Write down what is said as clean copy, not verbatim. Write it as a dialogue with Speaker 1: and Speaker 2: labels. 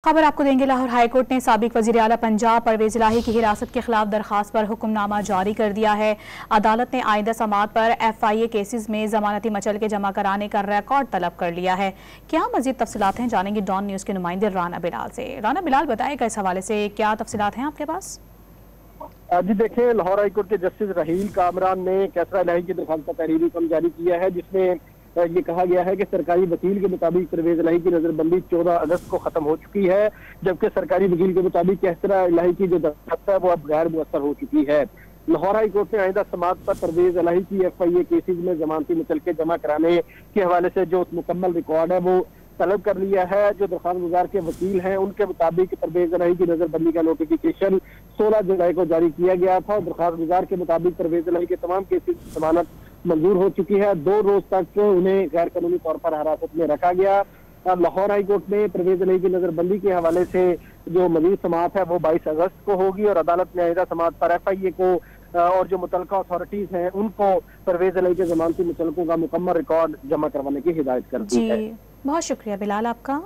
Speaker 1: खबर आपको देंगे। लाहौर हाईकोर्ट ने साबिक वजीर आला पंजाब परवेज इलाही की हिरासत के खिलाफ दरखास्त पर हुक्मनामा जारी कर दिया है। अदालत ने आइंदा समाअत पर FIA केसेस में जमानती मचल के जमा कराने का रिकॉर्ड तलब कर लिया है। क्या मजीद तफसीलात हैं, जानेंगे डॉन न्यूज़ के नुमाइंदे राना बिलाल से। राना बिलाल, बताएगा इस हवाले से क्या तफसीलात हैं आपके पास?
Speaker 2: जी देखिए, लाहौर हाईकोर्ट के जस्टिस रहील कामरान ने कैसरा इलाही की दरखास्त पर तहरीरी हुक्म जारी किया है, जिसमें ये कहा गया है कि सरकारी वकील के मुताबिक परवेज इलाही की नजरबंदी 14 अगस्त को खत्म हो चुकी है, जबकि सरकारी वकील के मुताबिक कैसरा इलाही की जो दरखास्त है वो अब गैर मुअस्सर हो चुकी है। लाहौर हाईकोर्ट ने आइंदा समाअत पर परवेज इलाही की FIA केसेज में जमानती मुचलके जमा कराने के हवाले से जो मुकम्मल रिकॉर्ड है वो तलब कर लिया है। जो दरखास्त गुजार के वकील हैं उनके मुताबिक परवेज इलाही की नजरबंदी का नोटिफिकेशन 16 जुलाई को जारी किया गया था और दरखास्त गुजार के मुताबिक परवेज इलाही के तमाम केसेज की जमानत मंजूर हो चुकी है। 2 रोज तक उन्हें गैर कानूनी तौर पर हिरासत में रखा गया। लाहौर हाईकोर्ट ने परवेज इलाही की नजरबंदी के हवाले से जो मजीद समाअत है वो 22 अगस्त को होगी और अदालत ने आइंदा समाअत पर FIA को और जो मुतलका अथॉरिटीज हैं उनको परवेज इलाही के जमानती मुचलकों का मुकम्मल रिकॉर्ड जमा करवाने की हिदायत कर दी है।
Speaker 1: बहुत शुक्रिया बिलाल आपका।